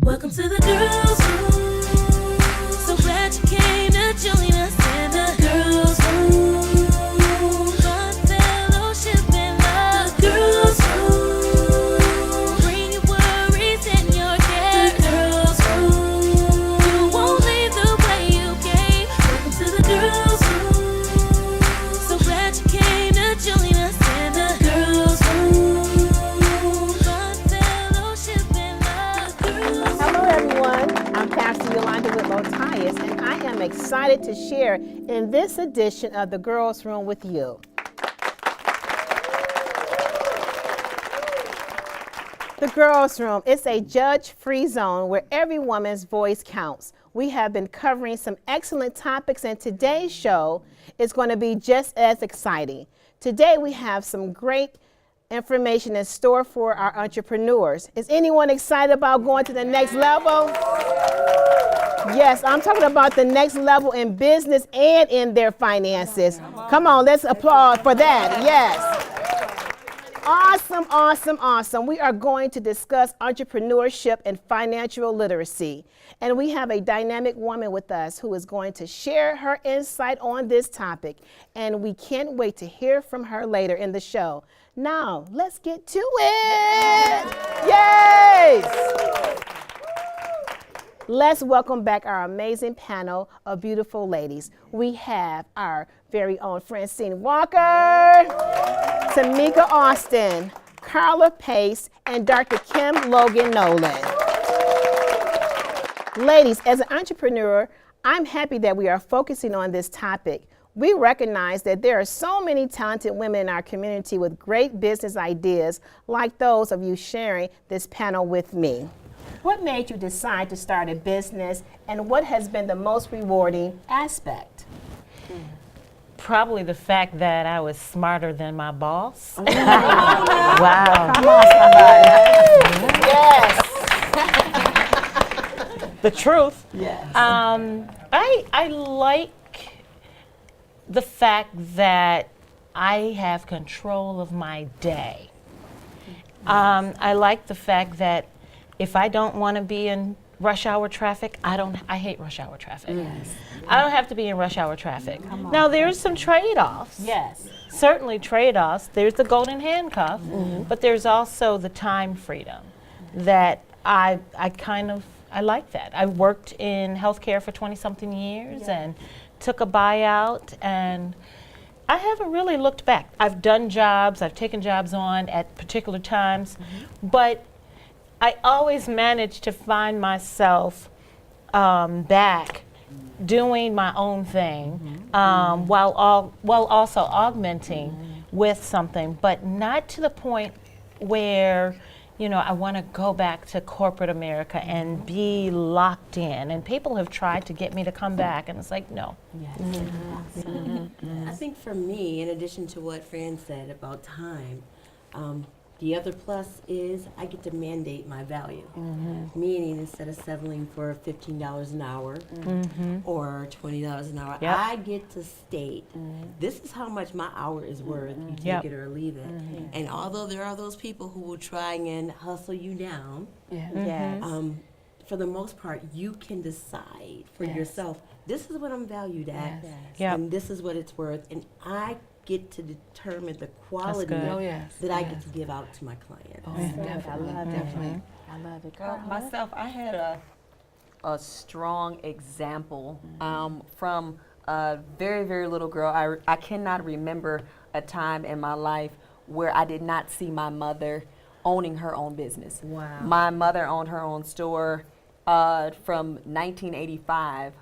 Welcome to the girls' room. So glad you came to join us in the girls' room. Fun, fellowship, and love. The girls' room. Bring your worries and your cares. The girls' room. You won't leave the way you came. Welcome to the girls' room. So glad you came to join us in the girls' room. Fun, fellowship, and love. The girls' Hello, everyone. I'm Pastor Yolanda with Lotias, and I am excited to share in this edition of the Girls' Room with you. The Girls' Room is a judge-free zone where every woman's voice counts. We have been covering some excellent topics, and today's show is going to be just as exciting. Today we have some great information in store for our entrepreneurs. Is anyone excited about going to the next level? Yes, I'm talking about the next level in business and in their finances. Come on, let's applaud for that. Yes. Awesome, awesome, awesome. We are going to discuss entrepreneurship and financial literacy. And we have a dynamic woman with us who is going to share her insight on this topic. And we can't wait to hear from her later in the show. Now, let's get to it. Yes! Let's welcome back our amazing panel of beautiful ladies. We have our very own Francine Walker, Tamika Austin, Carla Pace, and Dr. Kim Logan Nolan. Ladies, as an entrepreneur, I'm happy that we are focusing on this topic. We recognize that there are so many talented women in our community with great business ideas like those of you sharing this panel with me. What made you decide to start a business, and what has been the most rewarding aspect? Probably the fact that I was smarter than my boss. Wow. Come on, somebody. Yes. The truth. Yes. I like the fact that I have control of my day. I like the fact that if I don't want to be in rush hour traffic, I hate rush hour traffic. Yes. I don't have to be in rush hour traffic. Now there's some trade-offs. Yes. Certainly trade-offs. There's the golden handcuff, but there's also the time freedom that I like that. I worked in healthcare for 20-something years and took a buyout, and I haven't really looked back. I've done jobs, I've taken jobs on at particular times, but I always managed to find myself back doing my own thing while also augmenting with something, but not to the point where, you know, I want to go back to corporate America and be locked in. And people have tried to get me to come back, and it's like, no. I think for me, in addition to what Fran said about time, the other plus is I get to mandate my value. Meaning, instead of settling for $15 an hour or $20 an hour, I get to state, this is how much my hour is worth. You take it or leave it. And although there are those people who will try and hustle you down, for the most part, you can decide for yourself, this is what I'm valued at, and this is what it's worth. And I get to determine the quality that I get to give out to my clients. I love it. I love it. Myself, I had a strong example from a very, very little girl. I cannot remember a time in my life where I did not see my mother owning her own business. Wow. My mother owned her own store from 1985.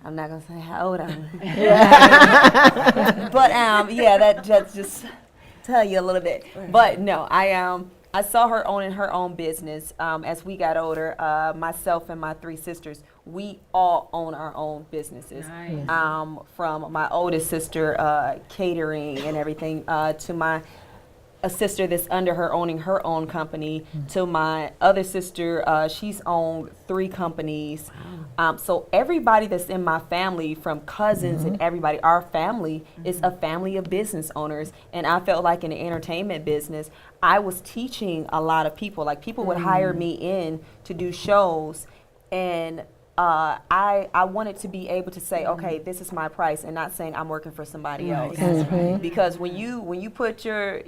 I'm not gonna say how old I am. But that just tell you a little bit. But no, I saw her owning her own business as we got older. Myself and my three sisters, we all own our own businesses. Nice. From my oldest sister, catering and everything, to my a sister that's under her owning her own company, to my other sister, she's owned 3 companies. So everybody that's in my family, from cousins and everybody, our family is a family of business owners. And I felt like in the entertainment business, I was teaching a lot of people. Like, people would hire me in to do shows, and I wanted to be able to say, okay, this is my price, and not saying I'm working for somebody else. Because when you put your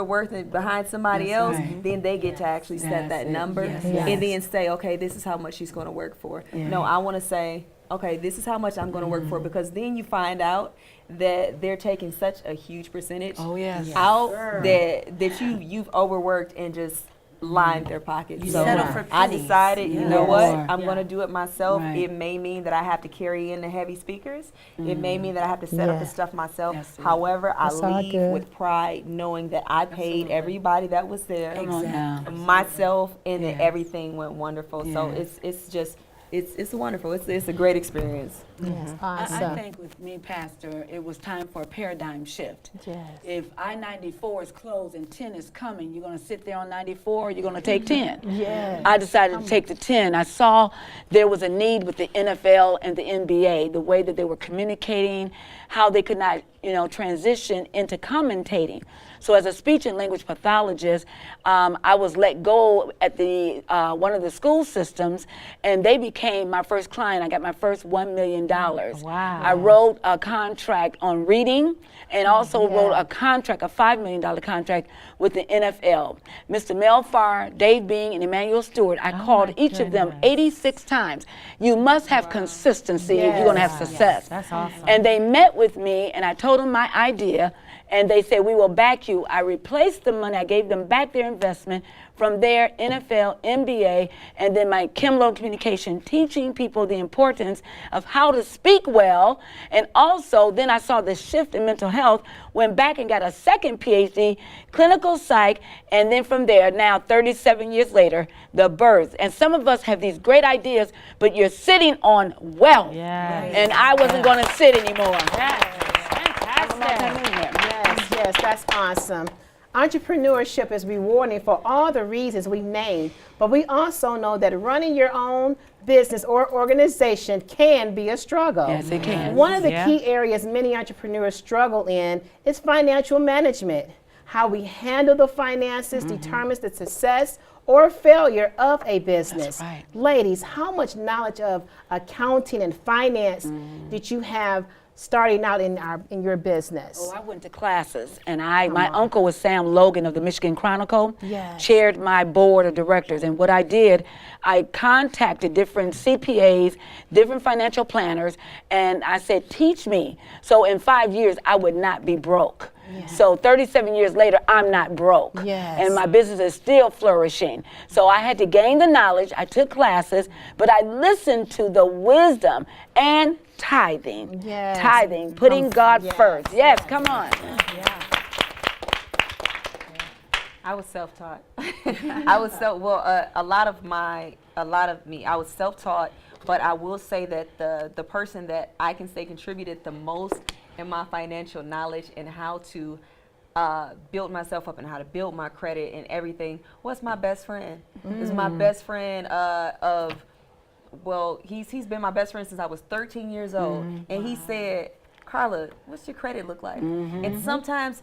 worth behind somebody else, then they get to actually set that number, and then say, okay, this is how much she's going to work for. No, I want to say, okay, this is how much I'm going to work for, because then you find out that they're taking such a huge percentage out that you've overworked and just lined their pockets. So I decided, you know what, I'm going to do it myself. It may mean that I have to carry in the heavy speakers. It may mean that I have to set up the stuff myself. However, I leave with pride, knowing that I paid everybody that was there, myself, and that everything went wonderful. So it's just, it's wonderful. It's a great experience. I think with me, Pastor, it was time for a paradigm shift. If I-94 is closed and 10 is coming, you're going to sit there on 94, or you're going to take 10. I decided to take the 10. I saw there was a need with the NFL and the NBA, the way that they were communicating, how they could not, transition into commentating. So as a speech and language pathologist, I was let go at the one of the school systems, and they became my first client. I got my first $1 million. Wow. I wrote a contract on reading, and also wrote a contract, a $5 million contract with the NFL. Mr. Mel Farr, Dave Bing, and Emmanuel Stewart, I called each of them 86 times. You must have consistency if you're going to have success. That's awesome. And they met with me, and I told them my idea, and they said, we will back you. I replaced the money. I gave them back their investment. From there, NFL, NBA, and then my Kimlo Communication, teaching people the importance of how to speak well. And also, then I saw the shift in mental health, went back and got a second PhD, clinical psych, and then from there, now 37 years later, the birth. And some of us have these great ideas, but you're sitting on wealth. And I wasn't going to sit anymore. Yes, that's awesome. Entrepreneurship is rewarding for all the reasons we named, but we also know that running your own business or organization can be a struggle. Yes, it can. One of the key areas many entrepreneurs struggle in is financial management. How we handle the finances determines the success or failure of a business. That's right. Ladies, how much knowledge of accounting and finance did you have starting out in your business? Oh, I went to classes, and my uncle was Sam Logan of the Michigan Chronicle, chaired my board of directors. And what I did, I contacted different CPAs, different financial planners, and I said, teach me. So in 5 years, I would not be broke. So 37 years later, I'm not broke. And my business is still flourishing. So I had to gain the knowledge. I took classes, but I listened to the wisdom and tithing. Tithing, putting God first. Come on. I was self-taught. I was a lot of me. I was self-taught, but I will say that the person that I can say contributed the most in my financial knowledge and how to build myself up and how to build my credit and everything was my best friend. Is my best friend he's been my best friend since I was 13 years old. And he said, Carla, what's your credit look like? And sometimes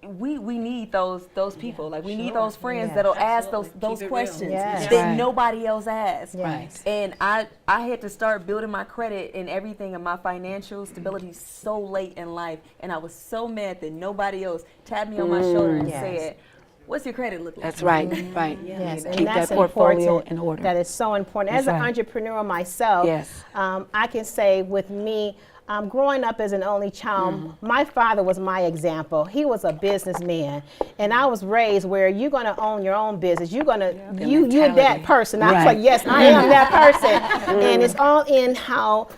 we need those people. Like, we need those friends that'll ask those questions that nobody else asks. And I had to start building my credit and everything and my financial stability so late in life. And I was so mad that nobody else tapped me on my shoulder and said, what's your credit look like? That's right, Yes, and keep that's that portfolio important. in order. That is so important. As an entrepreneur myself, I can say with me, growing up as an only child, my father was my example. He was a businessman, and I was raised where you're going to own your own business. You're going to, you're that person. I was like, yes, I am that person. And it's all in how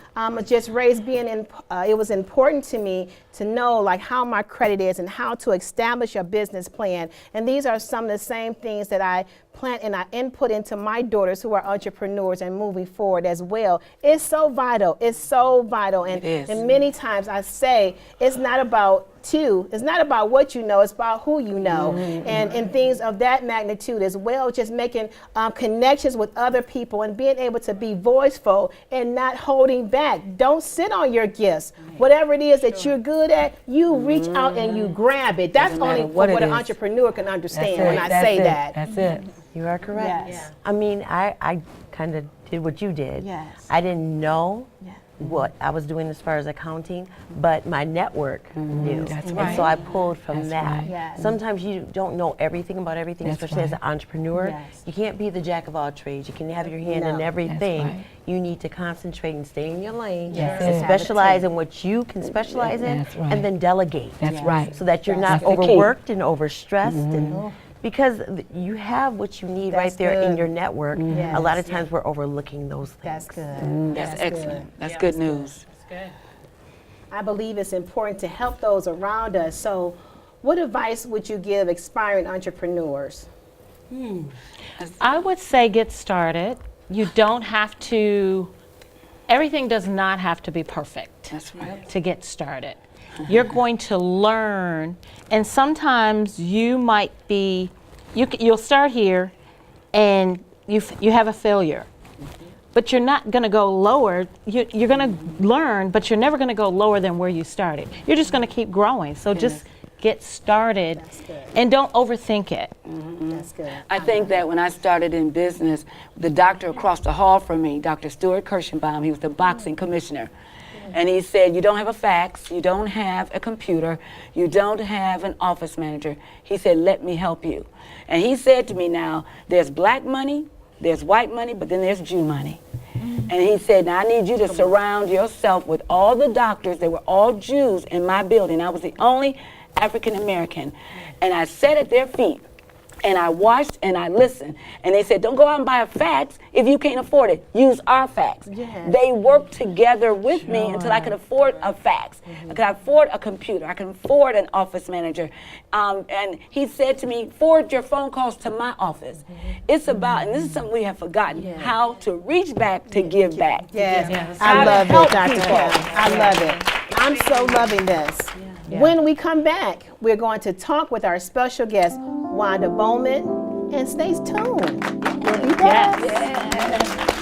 just raised being in, it was important to me to know like how my credit is and how to establish a business plan. And these are some of the same things that I plant and I input into my daughters who are entrepreneurs and moving forward as well. It's so vital. It's so vital. And many times I say it's not about too. It's not about what you know, it's about who you know, and things of that magnitude as well. Just making connections with other people and being able to be voiceful and not holding back. Don't sit on your gifts. Whatever it is that you're good at, you reach out and you grab it. That's Doesn't only matter what what it an is. entrepreneur can understand when I That's say it. that. That's it. You are correct. Yes. I mean, I kind of did what you did. Yes. I didn't know Yeah. what I was doing as far as accounting, but my network knew. That's and right. so I pulled from That's that. right. Yes. Sometimes you don't know everything about everything, That's especially as an right. entrepreneur. Yes. You can't be the jack of all trades. You can have your hand in No. everything. right. You need to concentrate and stay in your lane Yes. and Have a specialize team. in what you can specialize in, That's right. and then delegate. That's right. So that you're not That's the key. overworked and overstressed, and because you have what you need right That's there in good. your network. Yes. A lot of times we're overlooking those things. That's good. That's good. excellent. That's good news. I believe it's important to help those around us. So, what advice would you give aspiring entrepreneurs? I would say get started. You don't have to, everything does not have to be perfect That's right. to get started. You're going to learn, and sometimes you might be, you'll start here and you have a failure. But you're not going to go lower. You're going to learn, but you're never going to go lower than where you started. You're just going to keep growing. So just get started good. and don't overthink it. That's good. I think that when I started in business, the doctor across the hall from me, Dr. Stuart Kirschenbaum, he was the boxing commissioner. And he said, you don't have a fax, you don't have a computer, you don't have an office manager. He said, let me help you. And he said to me now, there's black money, there's white money, but then there's Jew money. And he said, now I need you to surround yourself with all the doctors. They were all Jews in my building. I was the only African American. And I sat at their feet. And I watched and I listened. And they said, don't go out and buy a fax if you can't afford it. Use our fax. Yes. They worked together with me until I could afford a fax. I could afford a computer. I could afford an office manager. And he said to me, forward your phone calls to my office. It's about, and this is something we have forgotten, how to reach back to give back. Yes. How I to love help it, Dr. people. Kim. I love it. I'm so loving this. When we come back, we're going to talk with our special guest, Wanda Bowman, and stay tuned. We'll be back. Yes.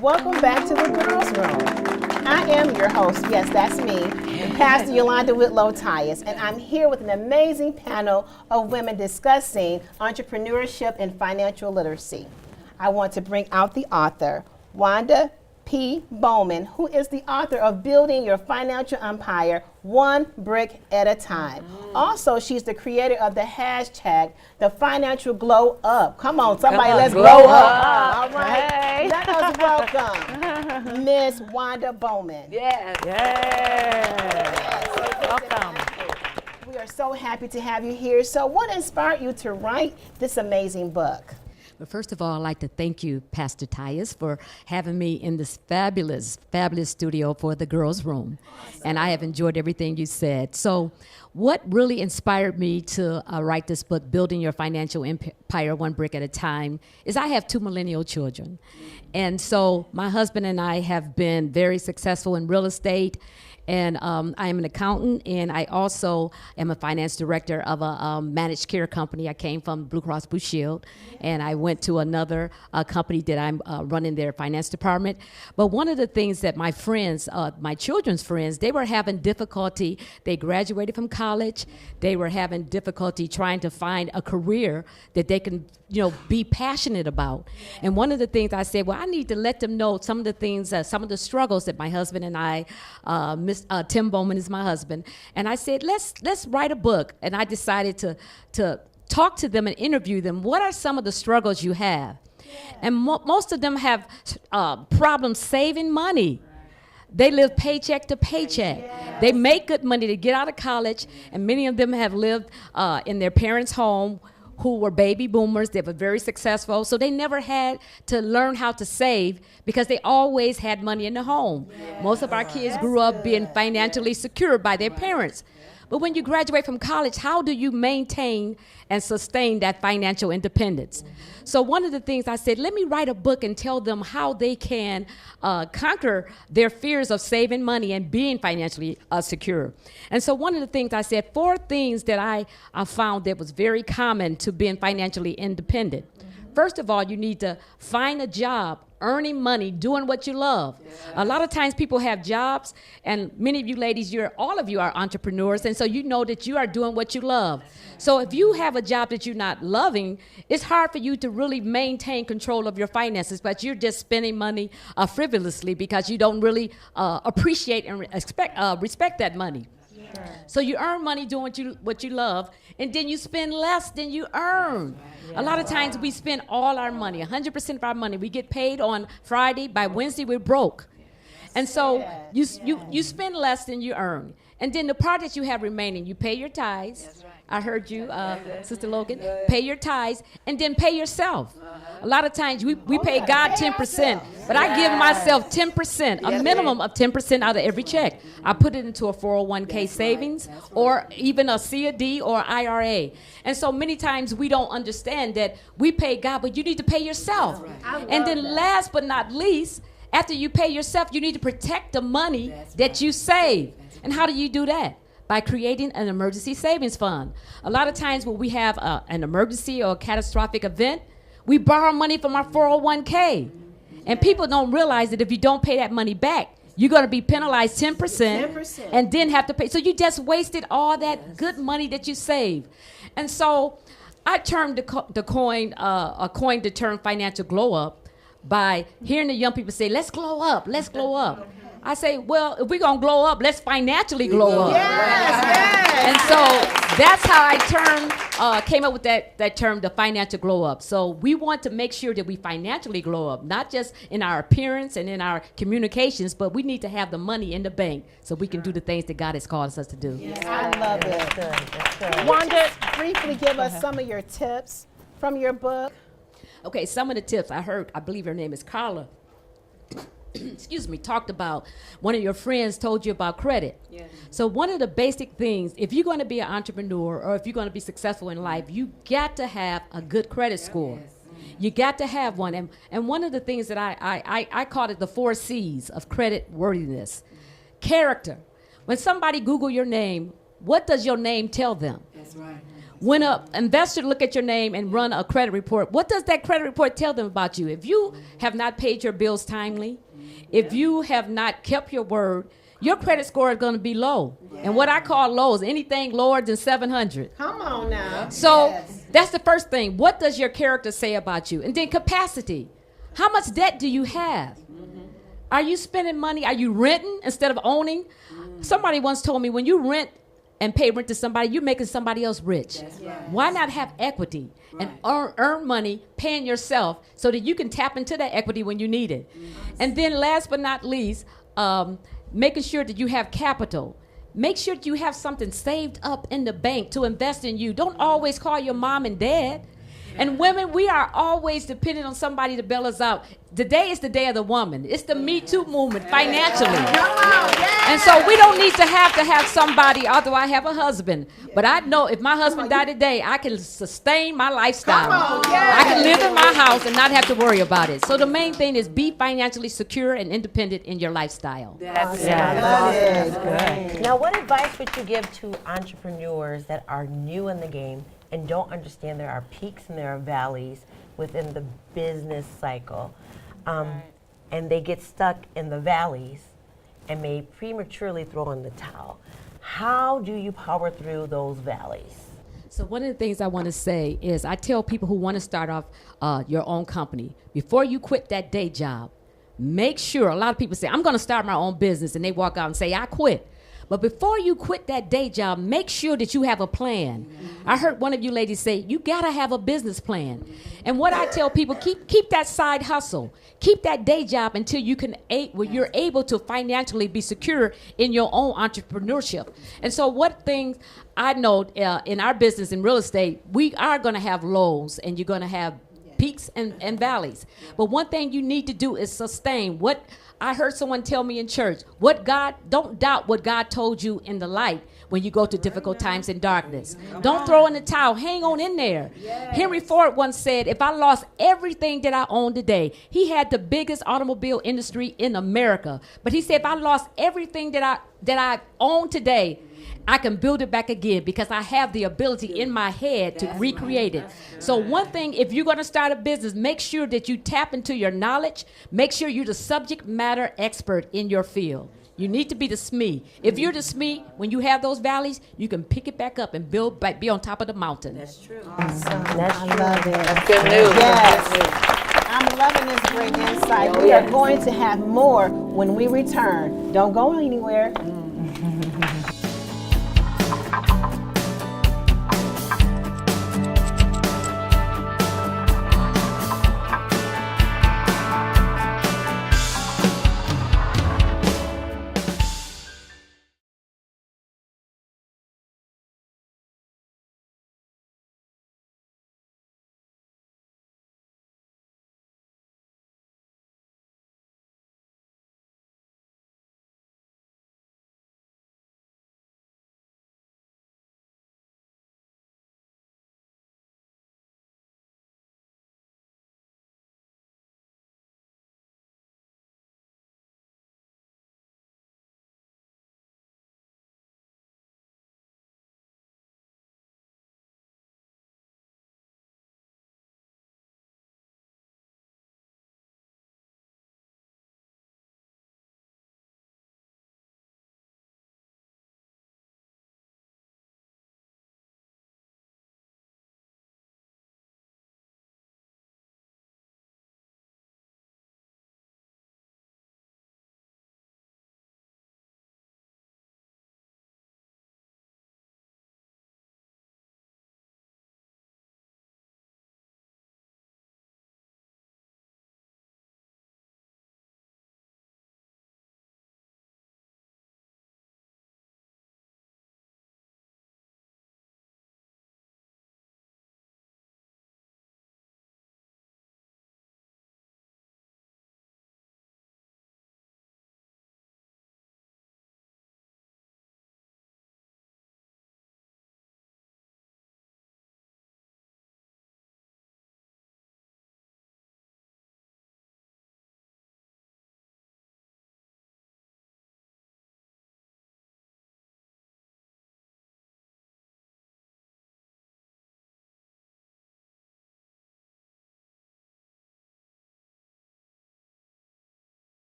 Welcome back to the Girls Room. I am your host, yes, that's me, Pastor Yolanda Whitlow Tyus, and I'm here with an amazing panel of women discussing entrepreneurship and financial literacy. I want to bring out the author, Wanda P. Bowman, who is the author of Building Your Financial Empire One Brick at a Time. Also, she's the creator of the hashtag, The Financial Glow Up. Come on, somebody, let's glow up. All right, Hey. let us welcome Miss Wanda Bowman. Yes. Welcome. We are so happy to have you here. So what inspired you to write this amazing book? But first of all, I'd like to thank you, Pastor Tyus, for having me in this fabulous, fabulous studio for the Girls Room. Awesome. And I have enjoyed everything you said. So what really inspired me to write this book, Building Your Financial Empire One Brick at a Time, is I have 2 millennial children. And so my husband and I have been very successful in real estate. And I am an accountant, and I also am a finance director of a managed care company. I came from Blue Cross Blue Shield, and I went to another company that I'm running their finance department. But one of the things that my friends, my children's friends, they were having difficulty. They graduated from college. They were having difficulty trying to find a career that they can, be passionate about. And one of the things I said, well, I need to let them know some of the things, some of the struggles that my husband and I, Tim Bowman is my husband, and I said, let's write a book. And I decided to talk to them and interview them. What are some of the struggles you have? Yeah. And most of them have problems saving money. They live paycheck to paycheck. Yes. They make good money to get out of college, and many of them have lived in their parents' home, who were baby boomers. They were very successful, so they never had to learn how to save because they always had money in the home. Yes. Most of our kids grew up being financially secure by their parents. But when you graduate from college, how do you maintain and sustain that financial independence? So one of the things I said, let me write a book and tell them how they can conquer their fears of saving money and being financially secure. And so one of the things I said, 4 things that I found that was very common to being financially independent. First of all, you need to find a job, earning money, doing what you love. Yes. A lot of times people have jobs, and many of you ladies, all of you are entrepreneurs, and so you know that you are doing what you love. So if you have a job that you're not loving, it's hard for you to really maintain control of your finances, but you're just spending money frivolously because you don't really appreciate and respect that money. Sure. So you earn money doing what you love, and then you spend less than you earn. Yeah. A lot of times we spend all our money, 100% of our money. We get paid on Friday. By Wednesday, we're broke. And so you spend less than you earn. And then the part that you have remaining, you pay your tithes. That's right. I heard you, Sister Logan. Pay your tithes, and then pay yourself. A lot of times we pay God 10%, but I give myself 10%, a minimum of 10% out of every check. I put it into a 401k savings or even a C, a D, or IRA. And so many times we don't understand that we pay God, but you need to pay yourself. And then last but not least, after you pay yourself, you need to protect the money that you save. And how do you do that? By creating an emergency savings fund. A lot of times when we have an emergency or a catastrophic event, we borrow money from our 401k. And people don't realize that if you don't pay that money back, you're going to be penalized 10% and then have to pay. So you just wasted all that good money that you saved. And so I termed the coin the term financial glow up by hearing the young people say, let's glow up, let's glow up. I say, well, if we're going to glow up, let's financially glow up. Yes. And so that's how I came up with that term, the financial glow up. So we want to make sure that we financially glow up, not just in our appearance and in our communications, but we need to have the money in the bank so we can do the things that God has called us to do. Yes. I love it. Good. Wanda, briefly give us some of your tips from your book. Okay, some of the tips I believe her name is Carla. Excuse me, talked about one of your friends told you about credit. Yes. So one of the basic things, if you're going to be an entrepreneur or if you're going to be successful in life, you got to have a good credit score. Yes. You got to have one. And one of the things that I call it the 4 C's of credit worthiness. Character. When somebody Google your name, what does your name tell them? That's right. When an investor look at your name and run a credit report, what does that credit report tell them about you? If you have not paid your bills timely, if you have not kept your word, your credit score is going to be low. And what I call low is anything lower than 700. Come on now. So that's the first thing. What does your character say about you? And then capacity. How much debt do you have? Are you spending money? Are you renting instead of owning? Somebody once told me when you rent and pay rent to somebody, you're making somebody else rich. Why not have equity and earn money paying yourself so that you can tap into that equity when you need it? And then last but not least, making sure that you have capital. Make sure that you have something saved up in the bank to invest in you. Don't always call your mom and dad. And women, we are always dependent on somebody to bail us out. Today is the day of the woman. It's the Me Too movement financially. And so we don't need to have somebody, although I have a husband. But I know if my husband died today, I can sustain my lifestyle. I can live in my house and not have to worry about it. So the main thing is be financially secure and independent in your lifestyle. Now, what advice would you give to entrepreneurs that are new in the game and don't understand there are peaks and there are valleys within the business cycle, and they get stuck in the valleys and may prematurely throw in the towel? How do you power through those valleys? So one of the things I want to say is I tell people who want to start off your own company, before you quit that day job, make sure, a lot of people say, I'm going to start my own business, and they walk out and say, I quit. But before you quit that day job, make sure that you have a plan. I heard one of you ladies say, you gotta have a business plan. And what I tell people, keep that side hustle. Keep that day job until you're able to financially be secure in your own entrepreneurship. And so what things I know in our business in real estate, we are gonna have lows and you're gonna have peaks and valleys. But one thing you need to do is sustain. What I heard someone tell me in church, don't doubt what God told you in the light when you go to difficult times in darkness. Don't throw in the towel. Hang on in there. Henry Ford once said, if I lost everything that I own today, he had the biggest automobile industry in America. But he said, if I lost everything that I own today, I can build it back again because I have the ability in my head to recreate it. So one thing, if you're going to start a business, make sure that you tap into your knowledge. Make sure you're the subject matter expert in your field. You need to be the SME. If you're the SME, when you have those valleys, you can pick it back up and build back, be on top of the mountain. That's true. I love it. That's good news. Yes. I'm loving this great insight. We are going to have more when we return. Don't go anywhere.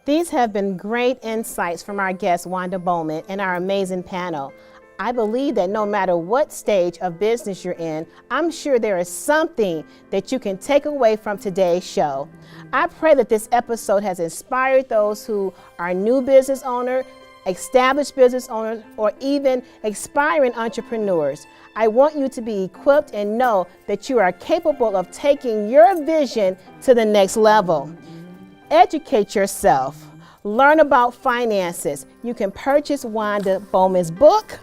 These have been great insights from our guest, Wanda Bowman, and our amazing panel. I believe that no matter what stage of business you're in, I'm sure there is something that you can take away from today's show. I pray that this episode has inspired those who are new business owners, established business owners, or even aspiring entrepreneurs. I want you to be equipped and know that you are capable of taking your vision to the next level. Educate yourself. Learn about finances. You can purchase Wanda Bowman's book,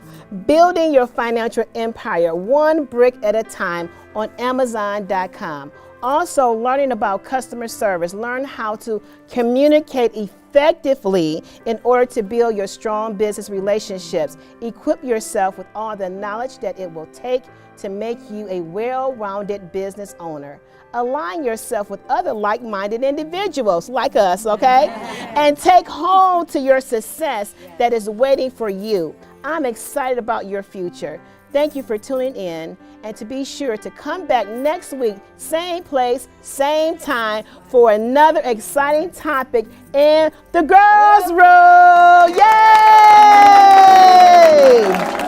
Building Your Financial Empire, One Brick at a Time, on Amazon.com. Also, learning about customer service. Learn how to communicate effectively in order to build your strong business relationships. Equip yourself with all the knowledge that it will take to make you a well-rounded business owner. Align yourself with other like-minded individuals like us, okay? And take hold to your success that is waiting for you. I'm excited about your future. Thank you for tuning in, and to be sure to come back next week, same place, same time, for another exciting topic in the Girls' Room. Yay!